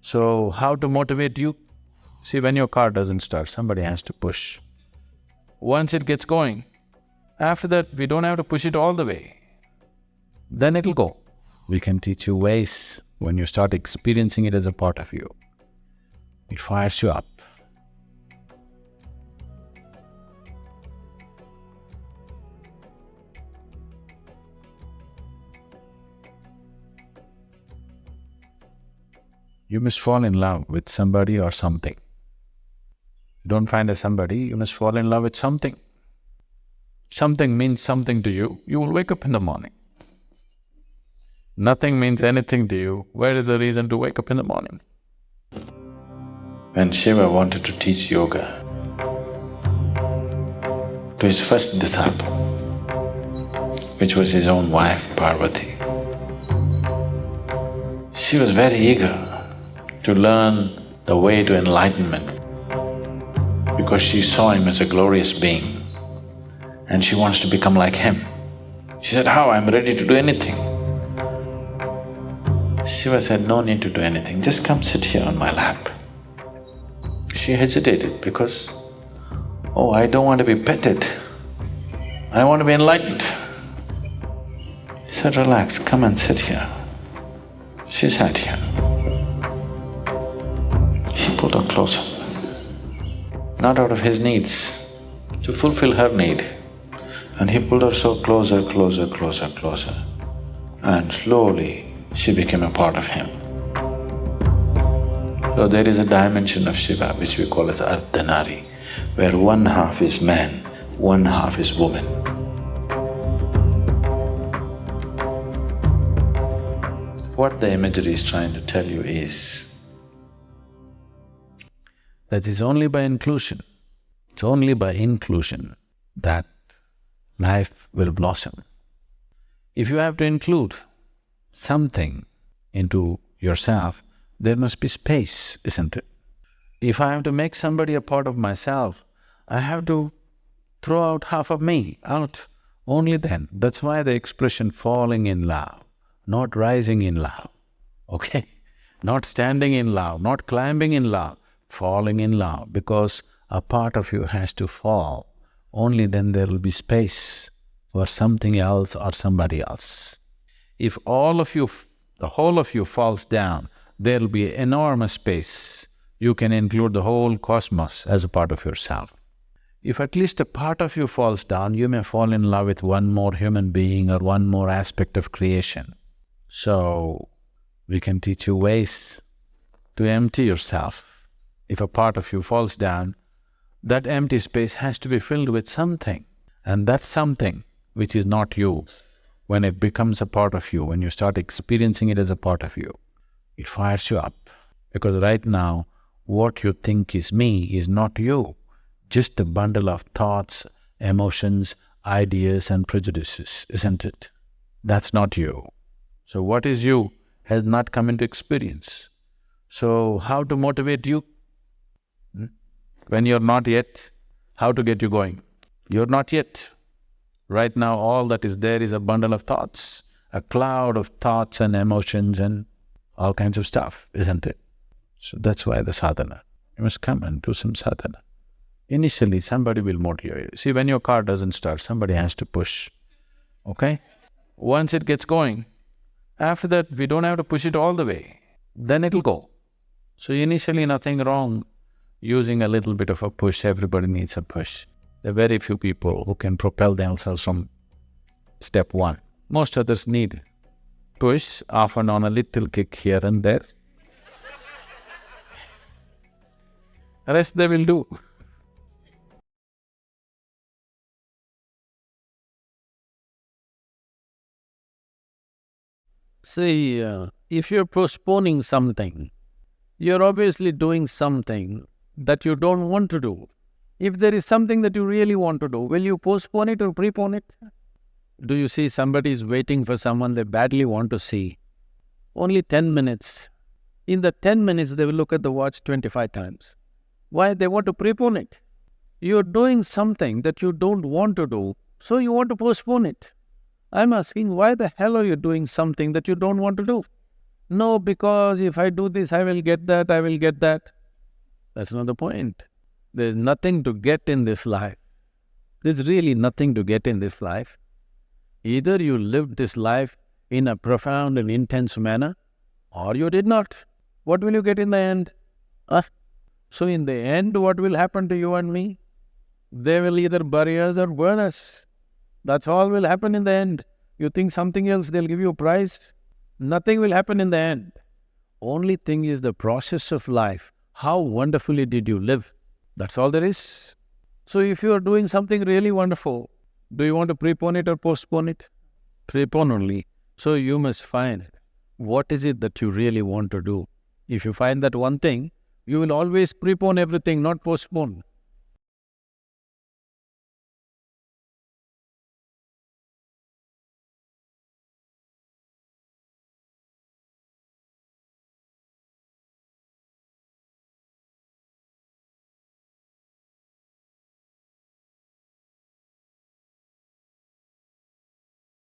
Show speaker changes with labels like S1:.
S1: So, how to motivate you? See, when your car doesn't start, somebody has to push. Once it gets going, after that, we don't have to push it all the way. Then it'll go. We can teach you ways. When you start experiencing it as a part of you, it fires you up. You must fall in love with somebody or something. You don't find a somebody, you must fall in love with something. Something means something to you, you will wake up in the morning. Nothing means anything to you, where is the reason to wake up in the morning? When Shiva wanted to teach yoga to his first disciple, which was his own wife Parvati, she was very eager to learn the way to enlightenment because she saw him as a glorious being and she wants to become like him. She said, "How? I'm ready to do anything." Shiva said, "No need to do anything, just come sit here on my lap." She hesitated because, "Oh, I don't want to be petted, I want to be enlightened." He said, "Relax, come and sit here." She sat here. He pulled her closer, not out of his needs, to fulfill her need. And he pulled her so closer, closer, closer, closer. And slowly, she became a part of him. So there is a dimension of Shiva which we call as Ardhanari, where one half is man, one half is woman. What the imagery is trying to tell you is that it's only by inclusion, it's only by inclusion that life will blossom. If you have to include something into yourself, there must be space, isn't it? If I have to make somebody a part of myself, I have to throw out half of me out, only then. That's why the expression falling in love, not rising in love, okay? Not standing in love, not climbing in love, falling in love, because a part of you has to fall. Only then there will be space for something else or somebody else. If all of you, the whole of you falls down, there will be enormous space. You can include the whole cosmos as a part of yourself. If at least a part of you falls down, you may fall in love with one more human being or one more aspect of creation. So, we can teach you ways to empty yourself. If a part of you falls down, that empty space has to be filled with something, and that something which is not you, when it becomes a part of you, when you start experiencing it as a part of you, it fires you up. Because right now, what you think is me is not you, just a bundle of thoughts, emotions, ideas and prejudices, isn't it? That's not you. So what is you has not come into experience. So how to motivate you? When you're not yet, how to get you going? You're not yet. Right now, all that is there is a bundle of thoughts, a cloud of thoughts and emotions and all kinds of stuff, isn't it? So that's why the sadhana. You must come and do some sadhana. Initially, somebody will motivate you. See, when your car doesn't start, somebody has to push, okay? Once it gets going, after that, we don't have to push it all the way. Then it'll go. So initially, nothing wrong using a little bit of a push. Everybody needs a push. There are very few people who can propel themselves from step one. Most others need push, often on a little kick here and there. Rest they will do.
S2: See, if you're postponing something, you're obviously doing something that you don't want to do. If there is something that you really want to do, will you postpone it or prepone it? Do you see somebody is waiting for someone they badly want to see? Only 10 minutes. In the 10 minutes, they will look at the watch 25 times. Why? They want to prepone it. You're doing something that you don't want to do, so you want to postpone it. I'm asking, why the hell are you doing something that you don't want to do? No, because if I do this, I will get that, I will get that. That's not the point. There's nothing to get in this life. There's really nothing to get in this life. Either you lived this life in a profound and intense manner, or you did not. What will you get in the end? So in the end, what will happen to you and me? They will either bury us or burn us. That's all will happen in the end. You think something else, they'll give you a prize? Nothing will happen in the end. Only thing is the process of life. How wonderfully did you live? That's all there is. So if you are doing something really wonderful, do you want to prepone it or postpone it? Prepone only. So you must find what is it that you really want to do. If you find that one thing, you will always prepone everything, not postpone.